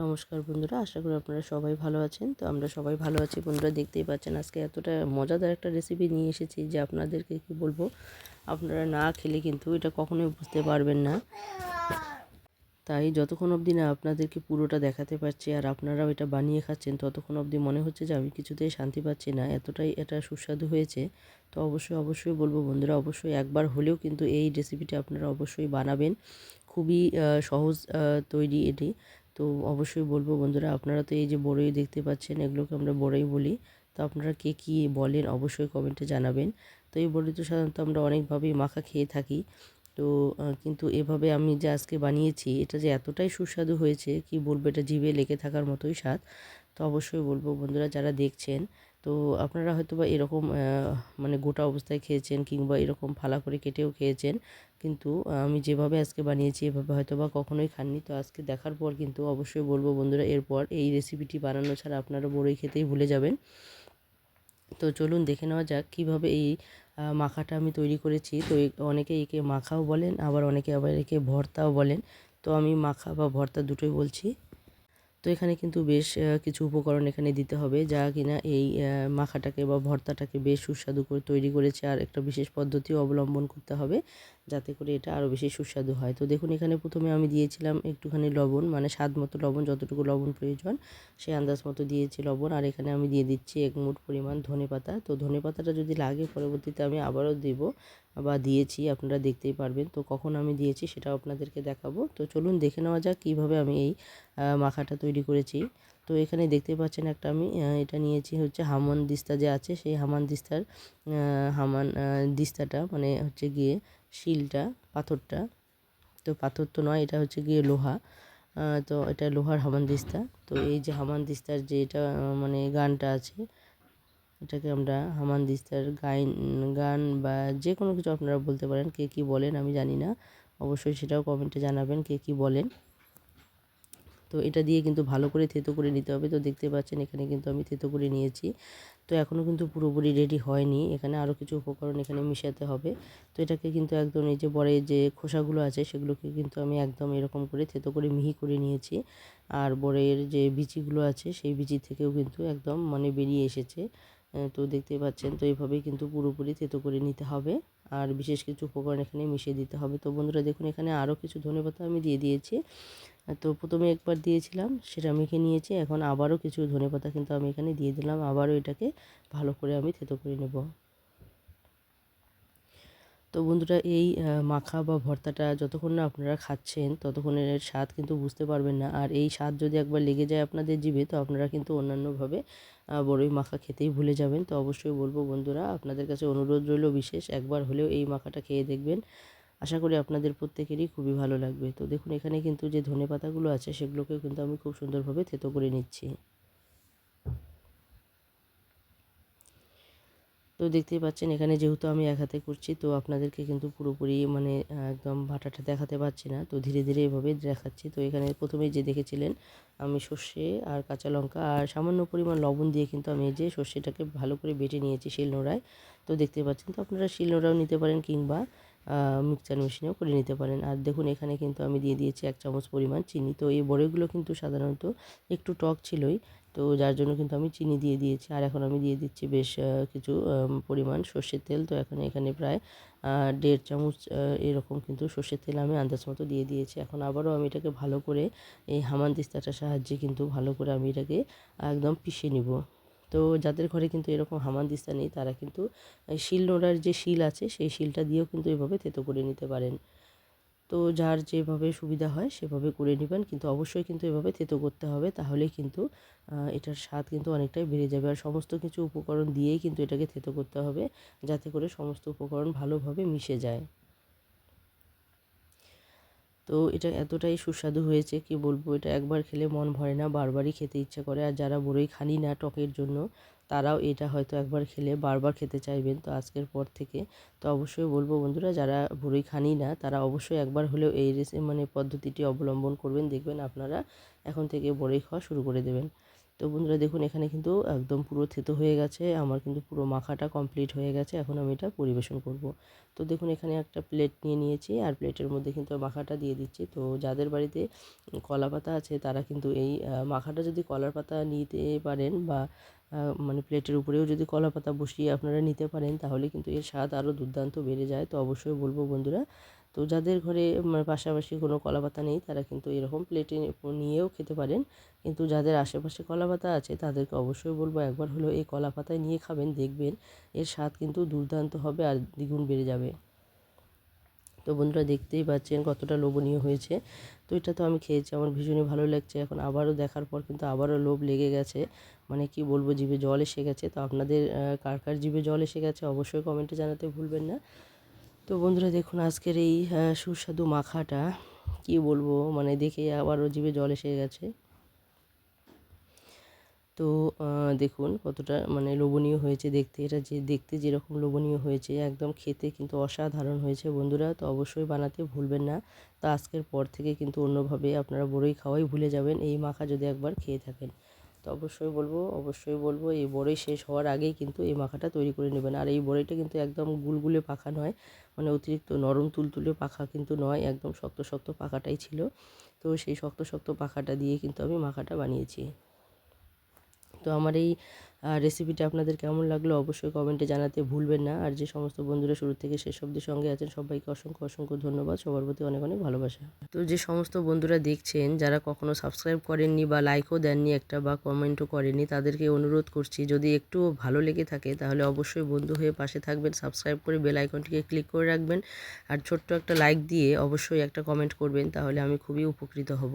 নমস্কার বন্ধুরা, আশা করি আপনারা সবাই ভালো আছেন। তো আমরা সবাই ভালো আছি বন্ধুরা। দেখতেই পাচ্ছেন আজকে এতটা মজাদার একটা রেসিপি নিয়ে এসেছি যে আপনাদেরকে কি বলবো, আপনারা না খেলে কিন্তু এটা কখনোই বুঝতে পারবেন না। তাই যতক্ষণ অবধি না আপনাদেরকে পুরোটা দেখাতে পারছি আর আপনারাও এটা বানিয়ে খাচ্ছেন, ততক্ষণ অবধি মনে হচ্ছে যে আমি কিছুতেই শান্তি পাচ্ছি না, এতটাই এটা সুস্বাদু হয়েছে। তো অবশ্যই বলবো বন্ধুরা, অবশ্যই একবার হলেও কিন্তু এই রেসিপিটা আপনারা অবশ্যই বানাবেন। খুবই সহজ তৈরি এটি। তো অবশ্যই বলবো বন্ধুরা, আপনারা তো এই যে বড়ই দেখতে পাচ্ছেন, এগুলোকে আমরা বড়ই বলি। তো আপনারা কে কী বলেন অবশ্যই কমেন্টে জানাবেন। তো এই বড়ি তো সাধারণত আমরা অনেকভাবেই মাখা খেয়ে থাকি। তো কিন্তু এভাবে আমি যে আজকে বানিয়েছি, এটা যে এতটাই সুস্বাদু হয়েছে কি বলবো, এটা জিভে লেগে থাকার মতোই স্বাদ। তো অবশ্যই বলবো বন্ধুরা, যারা দেখছেন, তো আপনারা হয়তো বা এরকম মানে গোটা অবস্থায় খেয়েছেন কিংবা এরকম ফালা করে কেটেও খেয়েছেন, কিন্তু আমি যেভাবে আজকে বানিয়েছি এভাবে হয়তো বা কখনোই খাননি। তো আজকে দেখার পর কিন্তু অবশ্যই বলবো বন্ধুরা, এরপর এই রেসিপিটি বানানো ছাড়া আপনারা বড়ই খেতেই ভুলে যাবেন। তো চলুন দেখে নেওয়া যাক কীভাবে এই মাখাটা আমি তৈরি করেছি। তো অনেকে একে মাখাও বলেন, অনেকে আবার একে ভর্তাও বলেন। তো আমি মাখা বা ভর্তা দুটোই বলছি। তো এখানে কিন্তু বেশ কিছু উপকরণ এখানে দিতে হবে, যা কিনা এই মাখাটাকে বা ভর্তাটাকে বেশ সুস্বাদু করে তৈরি করেছে। আর একটা বিশেষ পদ্ধতিও অবলম্বন করতে হবে যাতে করে এটা আরও বেশি সুস্বাদু হয়। তো দেখুন, এখানে প্রথমে আমি দিয়েছিলাম একটুখানি লবণ, মানে স্বাদ মতো লবণ, যতটুকু লবণ প্রয়োজন সেই আন্দাজ মতো দিয়েছি লবণ। আর এখানে আমি দিয়ে দিচ্ছি 1 মুঠ পরিমাণ ধনেপাতা। তো ধনেপাতাটা যদি লাগে পরবর্তীতে আমি আবারও দেব বা দিয়েছি, আপনারা দেখতেই পারবেন। তো কখন আমি দিয়েছি সেটাও আপনাদেরকে দেখাবো। তো চলুন দেখে নেওয়া যাক কীভাবে আমি এই মাখাটা তৈরি করেছি। তো এখানে দেখতে পাচ্ছেন একটা আমি এটা নিয়েছি হচ্ছে হামান দিস্তা যে আছে, সেই হামান দিস্তার দিস্তাটা মানে হচ্ছে গিয়ে শিলটা, পাথরটা। তো পাথর তো নয়, এটা হচ্ছে গিয়ে লোহা। তো এটা লোহার হামান দিস্তা। তো এই যে হামান দিস্তার যে এটা মানে গানটা আছে, এটাকে আমরা হামান দিস্তার গান বা যে কোনো কিছু আপনারা বলতে পারেন। কে কী বলেন আমি জানি না, অবশ্যই সেটাও কমেন্টে জানাবেন কে কী বলেন। তো এটা দিয়ে কিন্তু ভালো করে থেতো করে নিতে হবে। তো দেখতে পাচ্ছেন এখানে কিন্তু আমি থেতো করে নিয়েছি। তো এখনও কিন্তু পুরোপুরি রেডি হয়নি, এখানে আরও কিছু উপকরণ এখানে মিশাতে হবে। তো এটাকে কিন্তু একদম এই যে বড়ের যে খোসাগুলো আছে সেগুলোকে কিন্তু আমি একদম এরকম করে থেতো করে মিহি করে নিয়েছি। আর বড়ের যে বিচিগুলো আছে সেই বিচি থেকেও কিন্তু একদম মানে বেরিয়ে এসেছে। তো দেখতে পাচ্ছেন, তো এইভাবেই কিন্তু পুরোপুরি থেতো করে নিতে হবে। আর বিশেষ কিছু উপকরণ এখানে মিশিয়ে দিতে হবে। তো বন্ধুরা দেখুন, এখানে আরও কিছু ধনেপাতা আমি দিয়ে দিয়েছি। তো প্রথমে একবার দিয়েছিলাম, সেটা মেখে নিয়েছি। এখন আবারও কিছু ধনেপাতা কিন্তু আমি এখানে দিয়ে দিলাম। আবারও এটাকে ভালো করে আমি থেতো করে নেব। তো বন্ধুরা, এই মাখা বা ভর্তাটা যতক্ষণ না আপনারা খাচ্ছেন ততক্ষণ এর স্বাদ কিন্তু বুঝতে পারবেন না। আর এই স্বাদ যদি একবার লেগে যায় আপনাদের জিভে, তো আপনারা কিন্তু অন্যান্যভাবে বড়ই মাখা খেতেই ভুলে যাবেন। তো অবশ্যই বলবো বন্ধুরা, আপনাদের কাছে অনুরোধ রইল বিশেষ, একবার হলেও এই মাখাটা খেয়ে দেখবেন। আশা করি আপনাদের প্রত্যেকেরই খুবই ভালো লাগবে। তো দেখুন, এখানে কিন্তু যে ধনেপাতাগুলো আছে সেগুলোকেও কিন্তু আমি খুব সুন্দরভাবে থেতো করে নিচ্ছি। তো দেখতেই পাচ্ছেন এখানে যেহেতু আমি এক হাতে করছি, তো আপনাদেরকে কিন্তু পুরোপুরি মানে একদম বাটাটা দেখাতে পারছি না। তো ধীরে ধীরে এভাবে দেখাচ্ছি। তো এখানে প্রথমেই যে দেখেছিলেন, আমি সর্ষে আর কাঁচা লঙ্কা আর সামান্য পরিমাণ লবণ দিয়ে কিন্তু আমি এই যে সর্ষেটাকে ভালো করে বেটে নিয়েছি শিলনোড়ায়। তো দেখতে পাচ্ছেন, তো আপনারা শিলনোড়াও নিতে পারেন কিংবা মিক্সচার মেশিনেও করে নিতে পারেন। আর দেখুন, এখানে কিন্তু আমি দিয়ে দিয়েছি 1 চামচ পরিমাণ চিনি। তো এই বড়িগুলো কিন্তু সাধারণত একটু টক ছিলই, তো যার জন্য কিন্তু আমি চিনি দিয়ে দিয়েছি। আর এখন আমি দিয়ে দিচ্ছি বেশ কিছু পরিমাণ সর্ষের তেল। তো এখানে প্রায় 1.5 চামচ এরকম কিন্তু সর্ষের তেল আমি আন্দাজ মতো দিয়ে দিয়েছি। এখন আবারও আমি এটাকে ভালো করে এই হামানদিস্তাটার সাহায্যে কিন্তু ভালো করে আমি এটাকে একদম পিষে নিব। তো যাদের ঘরে কিন্তু এরকম হামানদিস্তা নেই, তারা কিন্তু শিলনোড়ার যে শিল আছে সেই শিলটা দিয়েও কিন্তু এভাবে থেতো করে নিতে পারেন। তো যার যেভাবে সুবিধা হয় সেভাবে করে নেবেন, কিন্তু অবশ্যই কিন্তু এভাবে থেতো করতে হবে, তাহলেই কিন্তু এটার স্বাদ কিন্তু অনেকটাই বেড়ে যাবে। আর সমস্ত কিছু উপকরণ দিয়েই কিন্তু এটাকে থেতো করতে হবে, যাতে করে সমস্ত উপকরণ ভালোভাবে মিশে যায়। তো এটা এতটাই সুস্বাদু হয়েছে কি বলবো, এটা একবার খেলে মন ভরে না, বারবারই খেতে ইচ্ছা করে। আর যারা বড়ই খানি না টকের জন্য, তারাও এটা হয়তো একবার খেলে বারবার খেতে চাইবেন। তো আজকের পর থেকে তো অবশ্যই বলবো বন্ধুরা, যারা বড়ই খানি না তারা অবশ্যই একবার হলেও এই মানে পদ্ধতিটি অবলম্বন করবেন। দেখবেন আপনারা এখন থেকে বড়ই খাওয়া শুরু করে দেবেন। তো বন্ধুরা দেখুন এখানে কিন্তু একদম পুরো থেতো হয়ে গেছে, আমার কিন্তু পুরো মাখাটা কমপ্লিট হয়ে গেছে। এখন আমি এটা পরিবেশন করব। তো দেখুন এখানে একটা প্লেট নিয়ে নিয়েছি, আর প্লেটের মধ্যে কিন্তু মাখাটা দিয়ে দিচ্ছি। তো যাদের বাড়িতে কলা পাতা আছে তারা কিন্তু এই মাখাটা যদি কলার পাতা নিতে পারেন, বা মানে প্লেটের উপরেও যদি কলা পাতা বসিয়ে আপনারা নিতে পারেন, তাহলে কিন্তু এর স্বাদ আরও দুর্দান্ত বেড়ে যায়। তো অবশ্যই বলবো বন্ধুরা, তো যাদের ঘরে মানে পাশাপাশি কোনো কলা পাতা নেই তারা কিন্তু এরকম প্লেটে নিয়েও খেতে পারেন। কিন্তু যাদের আশেপাশে কলা পাতা আছে তাদেরকে অবশ্যই বলবো একবার হলেও এই কলা পাতায় নিয়ে খাবেন, দেখবেন এর স্বাদ কিন্তু দুর্দান্ত হবে আর দ্বিগুণ বেড়ে যাবে। তো বন্ধুরা দেখতেই পাচ্ছেন কতটা লোভনীয় হয়েছে। তো এটা তো আমি খেয়েছি, আমার ভীষণই ভালো লাগছে। এখন আবারও দেখার পর কিন্তু আবারও লোভ লেগে গেছে, মানে কি বলবো, জিভে জল এসে গেছে। তো আপনাদের কার কার জিভে জল এসে গেছে অবশ্যই কমেন্টে জানাতে ভুলবেন না। তো বন্ধুরা দেখুন আজকের এই সুস্বাদু মাখাটা কি বলবো, মানে দেখে আবারও জিভে জল এসে গেছে। তো দেখুন কতটা মানে লোভনীয় হয়েছে দেখতে, এটা যে দেখতে যেরকম লোভনীয় হয়েছে একদম খেতে কিন্তু অসাধারণ হয়েছে বন্ধুরা। তো অবশ্যই বানাতে ভুলবেন না। তো আজকের পর থেকে কিন্তু অন্যভাবে আপনারা বড়ই খাওয়াই ভুলে যাবেন এই মাখা যদি একবার খেয়ে থাকেন। তো অবশ্যই বলবো এই বড়ই শেষ হওয়ার আগেই কিন্তু এই মাখাটা তৈরি করে নেবেন। আর এই বড়িটা কিন্তু একদম গুলগুলে পাকা নয়, মানে অতিরিক্ত নরম তুলতুলে পাকা কিন্তু নয়, একদম শক্ত শক্ত পাকাটাই ছিল। তো সেই শক্ত শক্ত পাকাটা দিয়ে কিন্তু আমি মাখাটা বানিয়েছি। তো আমার এই রেসিপিটা আপনাদের কেমন লাগলো অবশ্যই কমেন্টে জানাতে ভুলবেন না। আর যে সমস্ত বন্ধুরা শুরু থেকে শেষ অবধি সঙ্গে আছেন সবাইকে অসংখ্য অসংখ্য ধন্যবাদ, সবার প্রতি অনেক অনেক ভালোবাসা। তো যে সমস্ত বন্ধুরা দেখছেন যারা কখনো সাবস্ক্রাইব করেননি বা লাইকও দেননি একটা, বা কমেন্টও করেননি, তাদেরকে অনুরোধ করছি যদি একটু ভালো লেগে থাকে তাহলে অবশ্যই বন্ধু হয়ে পাশে থাকবেন, সাবস্ক্রাইব করে বেল আইকনটিকে ক্লিক করে রাখবেন, আর ছোট্ট একটা লাইক দিয়ে অবশ্যই একটা কমেন্ট করবেন, তাহলে আমি খুবই উপকৃত হব।